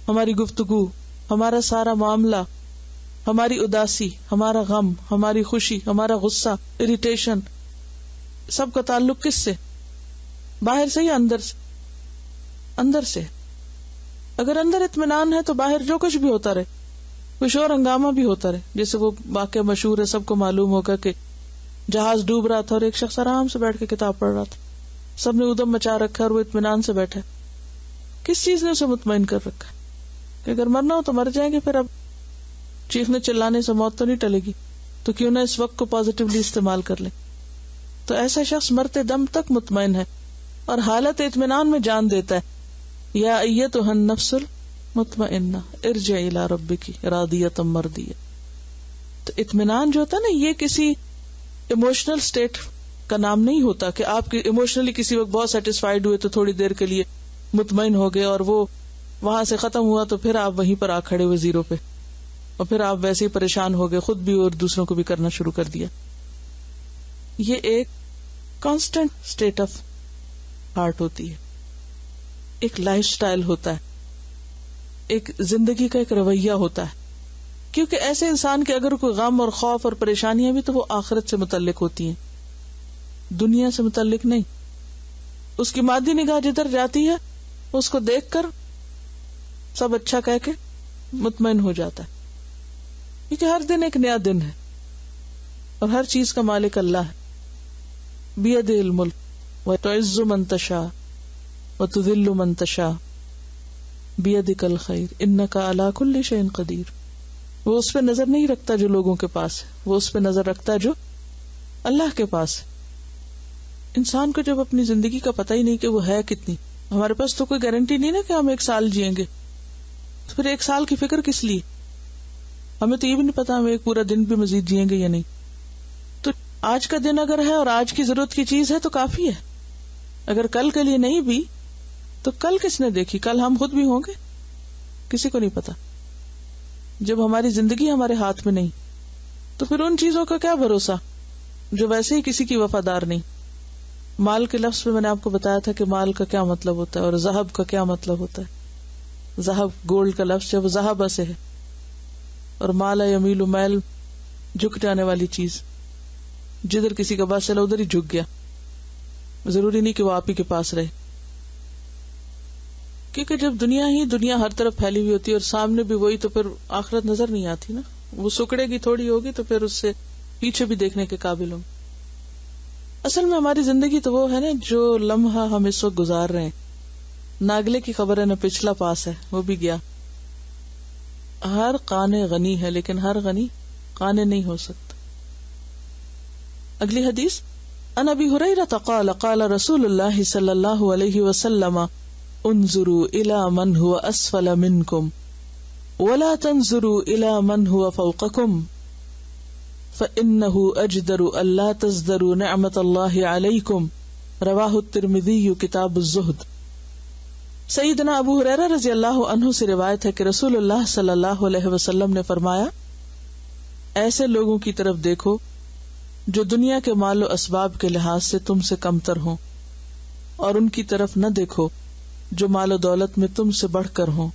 ہماری گفتگو، ہمارا سارا معاملہ، ہماری اداسی، ہمارا غم، ہماری خوشی، ہمارا غصہ، اریٹیشن، سب کا تعلق کس سے؟ باہر سے یا اندر سے؟ اندر سے. اگر اندر اطمینان ہے تو باہر جو کچھ بھی ہوتا رہے، کوئی شور ہنگامہ بھی ہوتا رہے. جیسے وہ واقعہ مشہور ہے، سب کو معلوم ہوگا کہ جہاز ڈوب رہا تھا اور ایک شخص آرام سے بیٹھ کے کتاب پڑھ رہا تھا، سب نے ادم مچا رکھا اور وہ اطمینان سے بیٹھا. کس چیز نے اسے مطمئن کر رکھا کہ اگر مرنا ہو تو مر جائیں گے، پھر اب چیخنے چلانے سے موت تو نہیں ٹلے گی، تو کیوں نہ اس وقت کو پازیٹیولی استعمال کر لیں. تو ایسا شخص مرتے دم تک مطمئن ہے اور حالت اطمینان میں جان دیتا ہے، یا ایتھا النفس المطمئنہ ارجعی الی ربک راضیۃ مرضیہ. تو اطمینان جو ہوتا ہے نا، یہ کسی ایموشنل اسٹیٹ کا نام نہیں ہوتا کہ آپ ایموشنلی کسی وقت بہت سیٹسفائیڈ ہوئے تو تھوڑی دیر کے لیے مطمئن ہو گئے اور وہ وہاں سے ختم ہوا تو پھر آپ وہیں پر آ کھڑے ہوئے زیرو پہ، اور پھر آپ ویسے ہی پریشان ہو گئے، خود بھی اور دوسروں کو بھی کرنا شروع کر دیا. یہ ایک کانسٹنٹ اسٹیٹ آف ہارٹ ہوتی ہے، ایک لائف سٹائل ہوتا ہے، ایک زندگی کا ایک رویہ ہوتا ہے. کیونکہ ایسے انسان کے اگر کوئی غم اور خوف اور پریشانیاں بھی تو وہ آخرت سے متعلق ہوتی ہیں، دنیا سے متعلق نہیں. اس کی مادی نگاہ جدھر جاتی ہے اس کو دیکھ کر سب اچھا کہہ کے مطمئن ہو جاتا ہے، کیونکہ ہر دن ایک نیا دن ہے اور ہر چیز کا مالک اللہ ہے. بیدہ الملک وتعز من تشاء وتذل من تشاء. بیدک الخیر انک علی کل شیء قدیر. وہ اس پہ نظر نہیں رکھتا جو لوگوں کے پاس ہے، وہ اس پہ نظر رکھتا ہے جو اللہ کے پاس ہے. انسان کو جب اپنی زندگی کا پتہ ہی نہیں کہ وہ ہے کتنی، ہمارے پاس تو کوئی گارنٹی نہیں نا کہ ہم 1 سال جئیں گے، تو پھر 1 سال کی فکر کس لیے؟ ہمیں تو یہ بھی نہیں پتا ہم ایک پورا دن بھی مزید جئیں گے یا نہیں. تو آج کا دن اگر ہے اور آج کی ضرورت کی چیز ہے تو کافی ہے. اگر کل کے لیے نہیں بھی تو کل کس نے دیکھی؟ کل ہم خود بھی ہوں گے، کسی کو نہیں پتا. جب ہماری زندگی ہمارے ہاتھ میں نہیں تو پھر ان چیزوں کا کیا بھروسہ جو ویسے ہی کسی کی وفادار نہیں. مال کے لفظ میں نے آپ کو بتایا تھا کہ مال کا کیا مطلب ہوتا ہے اور ذہب کا کیا مطلب ہوتا ہے. ذہب گولڈ کا لفظ جب ذہب سے ہے، اور مال یمیل میل جھک جانے والی چیز، جدھر کسی کا بس چلا ادھر ہی جھک گیا. ضروری نہیں کہ وہ آپ ہی کے پاس رہے، کیونکہ جب دنیا ہر طرف پھیلی ہوئی ہوتی ہے اور سامنے بھی وہی، تو پھر آخرت نظر نہیں آتی نا. وہ سکڑے گی تھوڑی ہوگی تو پھر اس سے پیچھے بھی دیکھنے کے قابل ہوں. اصل میں ہماری زندگی تو وہ ہے نا جو لمحہ ہم اس وقت گزار رہے ہیں. نہ اگلے کی خبر ہے نہ پچھلا پاس ہے، وہ بھی گیا. ہر قانے غنی ہے لیکن ہر غنی قانے نہیں ہو سکتا. اگلی حدیث عن ابی ہریرہ قال قال رسول اللہ صلی اللہ علیہ وسلم انظروا الى من هو اسفل منکم ولا تنظروا الى من هو فوقکم فإنه أجدر ألا تزدروا نعمة الله عليكم. رواہ الترمذی کتاب الزہد. سیدنا ابو ہریرہ رضی اللہ عنہ سے روایت ہے کہ رسول اللہ صلی اللہ علیہ وسلم نے فرمایا، ایسے لوگوں کی طرف دیکھو جو دنیا کے مال و اسباب کے لحاظ سے تم سے کمتر ہوں، اور ان کی طرف نہ دیکھو جو مال و دولت میں تم سے بڑھ کر ہوں.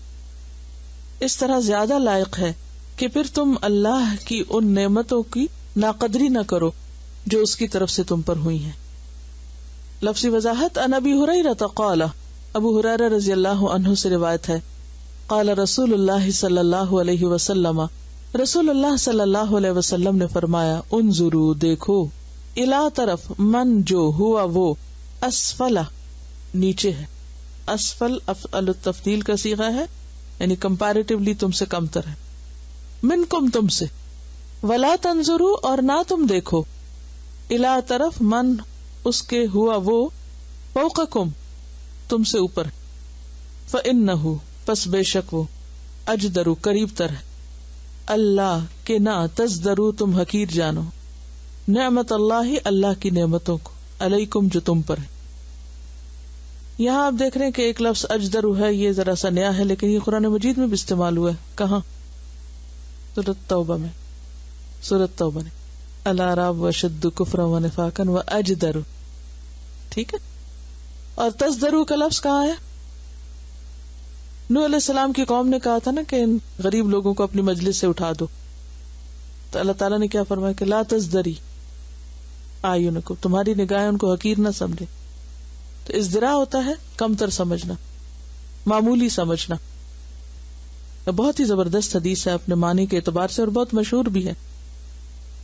اس طرح زیادہ لائق ہے کہ پھر تم اللہ کی ان نعمتوں کی ناقدری نہ کرو جو اس کی طرف سے تم پر ہوئی ہیں. لفظی وضاحت عن ابی ہریرہ قال، ابو ہریرہ رضی اللہ عنہ سے روایت ہے، قال رسول اللہ صلی اللہ علیہ وسلم، رسول اللہ صلی اللہ علیہ وسلم نے فرمایا، انظروا دیکھو، الا طرف، من جو ہوا وہ، اسفل نیچے ہے. اسفل افعل التفضیل کا صیغہ ہے، یعنی کمپیریٹیولی تم سے کمتر ہے. منکم تم سے، ولا تنظروا اور نہ تم دیکھو، الا طرف، من اس کے ہوا وہ، فوقکم تم سے اوپر. فإنہ پس بے شک وہ، اجدر قریب تر ہے، اللہ کے نہ تزدرو تم حقیر جانو، نعمت اللہ اللہ کی نعمتوں کو، علیکم جو تم پر ہے. یہاں آپ دیکھ رہے ہیں کہ ایک لفظ اجدرو ہے، یہ ذرا سا نیا ہے لیکن یہ قرآن مجید میں بھی استعمال ہوا ہے. کہاں؟ سورۃ توبہ میں. سورۃ توبہ نے الاعراب واشد کفرا ونفاقا واجدر، ٹھیک ہے. اور تزدرو کا لفظ کہاں ہے؟ نوح علیہ السلام کی قوم نے کہا تھا نا کہ ان غریب لوگوں کو اپنی مجلس سے اٹھا دو، تو اللہ تعالیٰ نے کیا فرمایا کہ لا تزدری اعینکم، تمہاری نگاہیں ان کو حقیر نہ سمجھے. تو ازدراء ہوتا ہے کم تر سمجھنا، معمولی سمجھنا. بہت ہی زبردست حدیث ہے اپنے معنی کے اعتبار سے اور بہت مشہور بھی ہے،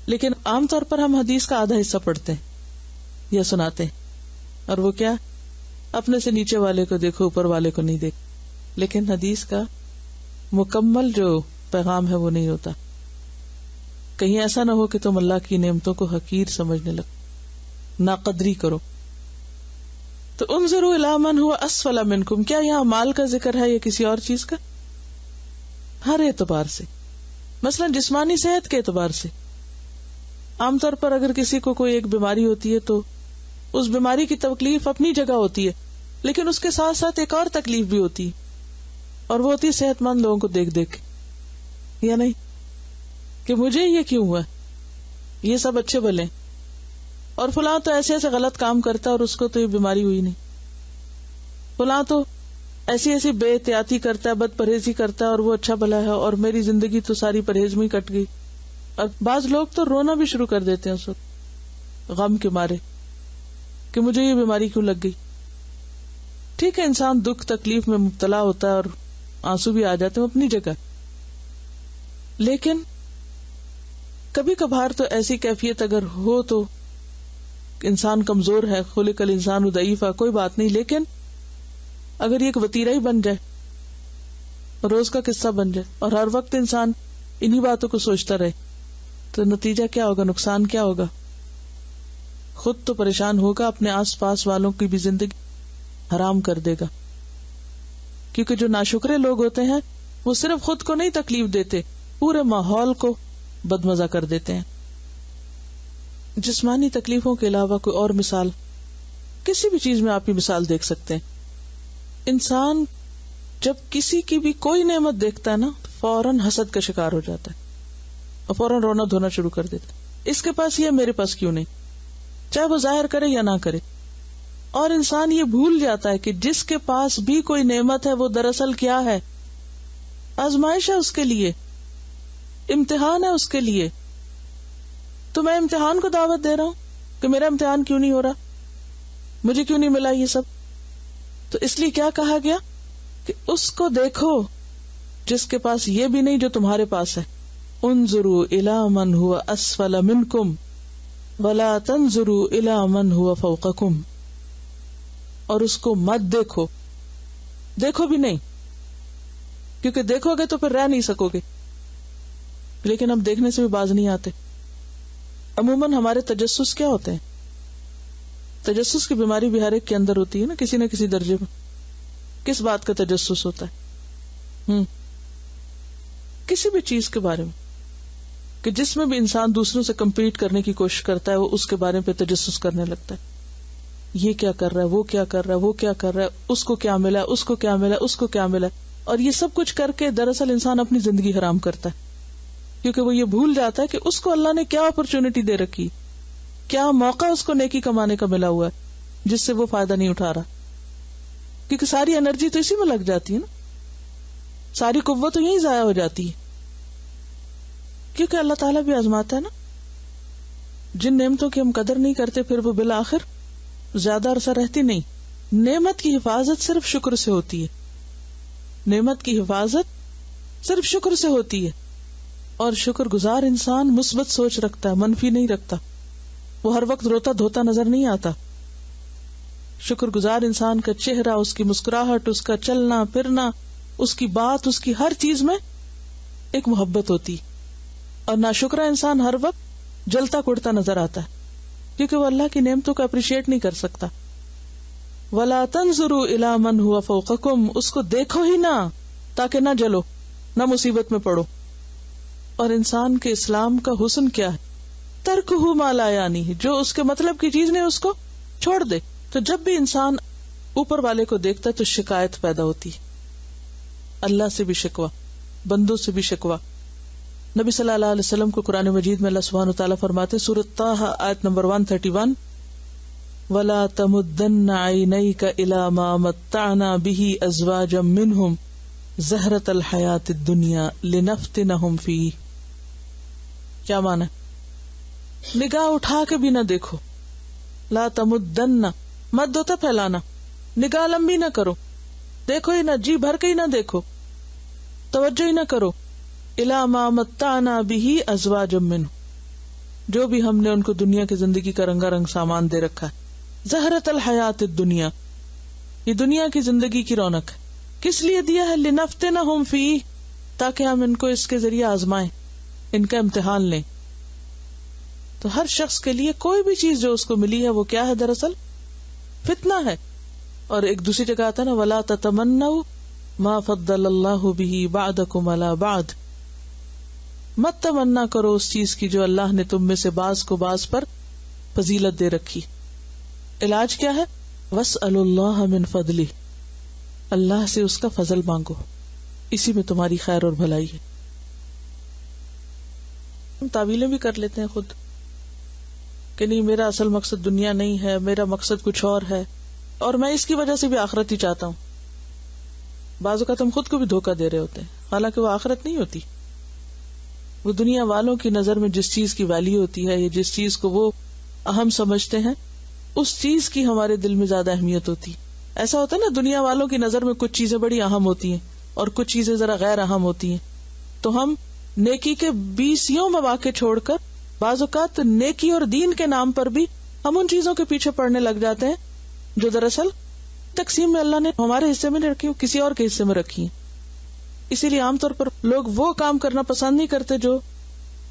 لیکن عام طور پر ہم حدیث کا آدھا حصہ پڑھتے ہیں یا سناتے ہیں، اور وہ کیا، اپنے سے نیچے والے کو دیکھو اوپر والے کو نہیں دیکھ. لیکن حدیث کا مکمل جو پیغام ہے وہ نہیں ہوتا. کہیں ایسا نہ ہو کہ تم اللہ کی نعمتوں کو حقیر سمجھنے لگو، ناقدری کرو. تو انظروا الی من هو اسفل منکم، کیا یہاں مال کا ذکر ہے یا کسی اور چیز کا؟ ہر اعتبار سے، مثلا جسمانی صحت کے اعتبار سے. عام طور پر اگر کسی کو کوئی ایک بیماری ہوتی ہے تو اس بیماری کی تکلیف اپنی جگہ ہوتی ہے، لیکن اس کے ساتھ ساتھ ایک اور تکلیف بھی ہوتی ہے، اور وہ ہوتی ہے صحت مند لوگوں کو دیکھ دیکھ کے، یا نہیں، کہ مجھے یہ کیوں ہوا، یہ سب اچھے بھلے، اور فلاں تو ایسے ایسے غلط کام کرتا ہے اور اس کو تو یہ بیماری ہوئی نہیں، فلاں تو ایسی ایسی بے احتیاطی کرتا ہے، بد پرہیزی کرتا ہے اور وہ اچھا بھلا ہے، اور میری زندگی تو ساری پرہیز میں کٹ گئی. اور بعض لوگ تو رونا بھی شروع کر دیتے ہیں اس وقت غم کے مارے کہ مجھے یہ بیماری کیوں لگ گئی. ٹھیک ہے، انسان دکھ تکلیف میں مبتلا ہوتا ہے اور آنسو بھی آ جاتے ہیں اپنی جگہ، لیکن کبھی کبھار تو ایسی کیفیت اگر ہو تو انسان کمزور ہے، خلق الانسان ضعیفا، کوئی بات نہیں، لیکن اگر یہ ایک وتیرہ ہی بن جائے روز کا قصہ بن جائے اور ہر وقت انسان انہی باتوں کو سوچتا رہے تو نتیجہ کیا ہوگا، نقصان کیا ہوگا؟ خود تو پریشان ہوگا، اپنے آس پاس والوں کی بھی زندگی حرام کر دے گا. کیونکہ جو ناشکرے لوگ ہوتے ہیں وہ صرف خود کو نہیں تکلیف دیتے، پورے ماحول کو بدمزہ کر دیتے ہیں. جسمانی تکلیفوں کے علاوہ کوئی اور مثال، کسی بھی چیز میں آپ کی مثال دیکھ سکتے ہیں. انسان جب کسی کی بھی کوئی نعمت دیکھتا ہے نا فوراً حسد کا شکار ہو جاتا ہے اور فوراً رونا دھونا شروع کر دیتا ہے، اس کے پاس یہ میرے پاس کیوں نہیں، چاہے وہ ظاہر کرے یا نہ کرے. اور انسان یہ بھول جاتا ہے کہ جس کے پاس بھی کوئی نعمت ہے وہ دراصل کیا ہے، آزمائش ہے اس کے لیے، امتحان ہے اس کے لیے. تو میں امتحان کو دعوت دے رہا ہوں کہ میرا امتحان کیوں نہیں ہو رہا، مجھے کیوں نہیں ملا یہ سب. تو اس لیے کیا کہا گیا کہ اس کو دیکھو جس کے پاس یہ بھی نہیں جو تمہارے پاس ہے. انظروا الی من هو اسفل منکم ولا تنظروا الی من هو فوقکم. اور اس کو مت دیکھو، دیکھو بھی نہیں، کیونکہ دیکھو گے تو پھر رہ نہیں سکو گے. لیکن ہم دیکھنے سے بھی باز نہیں آتے. عموماً ہمارے تجسس کیا ہوتے ہیں؟ تجسس کی بیماری بھی ہر ایک کے اندر ہوتی ہے نا، کسی نہ کسی درجے میں. کس بات کا تجسس ہوتا ہے؟ کسی بھی چیز کے بارے میں کہ جس میں بھی انسان دوسروں سے کمپیٹ کرنے کی کوشش کرتا ہے وہ اس کے بارے میں تجسس کرنے لگتا ہے. یہ کیا کر رہا ہے، وہ کیا کر رہا ہے، وہ کیا کر رہا ہے، اس کو کیا ملا، اس کو کیا ملا، اس کو کیا ملا. اور یہ سب کچھ کر کے دراصل انسان اپنی زندگی حرام کرتا ہے، کیونکہ وہ یہ بھول جاتا ہے کہ اس کو اللہ نے کیا اپرچونٹی دے رکھی، کیا موقع اس کو نیکی کمانے کا ملا ہوا ہے جس سے وہ فائدہ نہیں اٹھا رہا. کیونکہ ساری انرجی تو اسی میں لگ جاتی ہے نا، ساری قوت تو یہی ضائع ہو جاتی ہے. کیونکہ اللہ تعالیٰ بھی آزماتا ہے نا. جن نعمتوں کی ہم قدر نہیں کرتے پھر وہ بالآخر زیادہ عرصہ رہتی نہیں. نعمت کی حفاظت صرف شکر سے ہوتی ہے، نعمت کی حفاظت صرف شکر سے ہوتی ہے. اور شکر گزار انسان مثبت سوچ رکھتا ہے، منفی نہیں رکھتا. وہ ہر وقت روتا دھوتا نظر نہیں آتا. شکر گزار انسان کا چہرہ، اس کی مسکراہٹ، اس کا چلنا پھرنا، اس کی بات، اس کی ہر چیز میں ایک محبت ہوتی. اور ناشکرا انسان ہر وقت جلتا کڑتا نظر آتا ہے کیونکہ وہ اللہ کی نعمتوں کو اپریشیٹ نہیں کر سکتا. وَلَا تَنظُرُوا إِلَىٰ مَنْ هُوَ فَوْقَكُمْ. اس کو دیکھو ہی نہ تاکہ نہ جلو، نہ مصیبت میں پڑو. اور انسان کے اسلام کا حسن کیا ہے؟ ترکہ ما لا یعنی، جو اس کے مطلب کی چیز نہیں اس کو چھوڑ دے. تو جب بھی انسان اوپر والے کو دیکھتا ہے تو شکایت پیدا ہوتی ہے، اللہ سے بھی شکوہ، بندوں سے بھی شکوہ. نبی صلی اللہ علیہ وسلم کو قرآن مجید میں اللہ سبحانہ وتعالیٰ فرماتے سورۃ طٰہٰ آیت نمبر 131، وَلَا تَمُدَّنَّ عَيْنَيْكَ إِلَىٰ مَا مَتَّعْنَا بِهِ أَزْوَاجًا مِّنْهُمْ زَهْرَةَ الْحَيَاةِ الدُّنْيَا لِنَفْتِنَهُمْ فِيهِ. کیا معنی؟ نگاہ اٹھا کے بھی نہ دیکھو. لا تمدن، مد ہوتا پھیلانا، نگاہ لمبی نہ کرو، دیکھو ہی نہ، جی بھر کے ہی نہ دیکھو، توجہ ہی نہ کرو. الا ما متعنا به ازواجا منه، جو بھی ہم نے ان کو دنیا کی زندگی کا رنگا رنگ سامان دے رکھا ہے. زہرۃ الحیات الدنیا، یہ دنیا کی زندگی کی رونق ہے. کس لیے دیا ہے؟ لنفتنہم فیہ، تاکہ ہم ان کو اس کے ذریعے آزمائیں، ان کا امتحان لیں. تو ہر شخص کے لیے کوئی بھی چیز جو اس کو ملی ہے وہ کیا ہے؟ دراصل فتنہ ہے. اور ایک دوسری جگہ آتا ہے نا، ولا تتمنوا ما فضل اللہ به بعدکم علی بعد. مت تمنا کرو اس چیز کی جو اللہ نے تم میں سے بعض کو بعض پر فضیلت دے رکھی. علاج کیا ہے؟ واسألوا اللہ من فضلہ، اللہ سے اس کا فضل مانگو، اسی میں تمہاری خیر اور بھلائی ہے. ہم تعویلیں بھی کر لیتے ہیں خود کہ نہیں میرا اصل مقصد دنیا نہیں ہے، میرا مقصد کچھ اور ہے، اور میں اس کی وجہ سے بھی آخرت ہی چاہتا ہوں. بعض اوقات ہم خود کو بھی دھوکہ دے رہے ہوتے ہیں، حالانکہ وہ آخرت نہیں ہوتی. وہ دنیا والوں کی نظر میں جس چیز کی ویلیو ہوتی ہے یا جس چیز کو وہ اہم سمجھتے ہیں اس چیز کی ہمارے دل میں زیادہ اہمیت ہوتی. ایسا ہوتا ہے نا، دنیا والوں کی نظر میں کچھ چیزیں بڑی اہم ہوتی ہیں اور کچھ چیزیں ذرا غیر اہم ہوتی ہیں. تو ہم نیکی کے 20 مواقع چھوڑ کر بعض اوقات نیکی اور دین کے نام پر بھی ہم ان چیزوں کے پیچھے پڑنے لگ جاتے ہیں جو دراصل تقسیم میں اللہ نے ہمارے حصے میں نہیں رکھی، کسی اور کے حصے میں رکھی ہیں. اسی لیے عام طور پر لوگ وہ کام کرنا پسند نہیں کرتے جو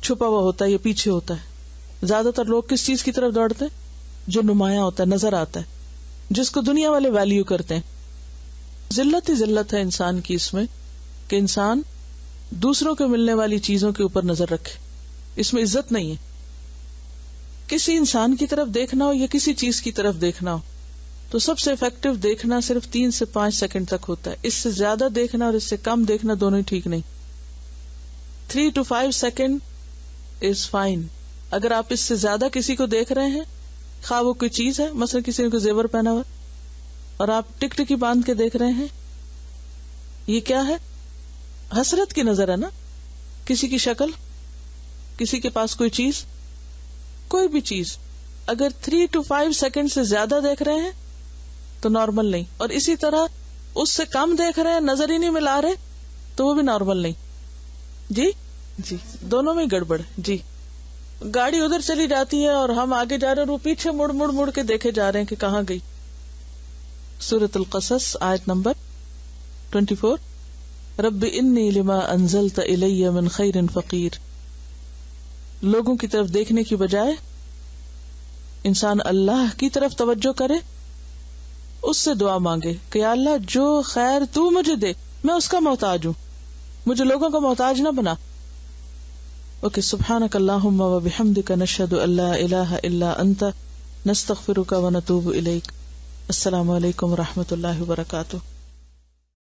چھپا ہوا ہوتا ہے یا پیچھے ہوتا ہے. زیادہ تر لوگ کس چیز کی طرف دوڑتے ہیں؟ جو نمایاں ہوتا ہے، نظر آتا ہے، جس کو دنیا والے ویلیو کرتے ہیں. ذلت ہی ذلت ہے انسان کی اس میں کہ انسان دوسروں کو ملنے والی چیزوں کے اوپر نظر رکھے. اس میں عزت نہیں ہے. کسی انسان کی طرف دیکھنا ہو یا کسی چیز کی طرف دیکھنا ہو تو سب سے افیکٹو دیکھنا صرف 3 سے 5 سیکنڈ تک ہوتا ہے. اس سے زیادہ دیکھنا اور اس سے کم دیکھنا دونوں ہی ٹھیک نہیں. 3 to 5 سیکنڈ از فائن. اگر آپ اس سے زیادہ کسی کو دیکھ رہے ہیں، خواہ وہ کوئی چیز ہے، مثلا کسی نے کوئی زیور پہنا ہوا اور آپ ٹک ٹکی باندھ کے دیکھ رہے ہیں، یہ کیا ہے؟ حسرت کی نظر ہے نا. کسی کی شکل، کسی کے پاس کوئی چیز، کوئی بھی چیز اگر 3 to 5 سیکنڈ سے زیادہ دیکھ رہے ہیں تو نارمل نہیں. اور اسی طرح اس سے کم دیکھ رہے ہیں، نظر ہی نہیں ملا رہے تو وہ بھی نارمل نہیں. جی دونوں میں گڑبڑ. جی گاڑی ادھر چلی جاتی ہے اور ہم آگے جا رہے ہیں اور وہ پیچھے مڑ مڑ مڑ کے دیکھے جا رہے ہیں کہ کہاں گئی. سورۃ القصص آیت نمبر 24. رب انی لما انزلت الی من خیر فقیر. لوگوں کی طرف دیکھنے کی بجائے انسان اللہ کی طرف توجہ کرے، اس سے دعا مانگے کہ یا اللہ جو خیر تو مجھے دے میں اس کا محتاج ہوں، مجھے لوگوں کا محتاج نہ بنا. اوکے. سبحانک اللہم و بحمدک نشہد ان لا الہ الا انت نستغفرک و نتوب الیک. السلام علیکم و رحمۃ اللہ وبرکاتہ.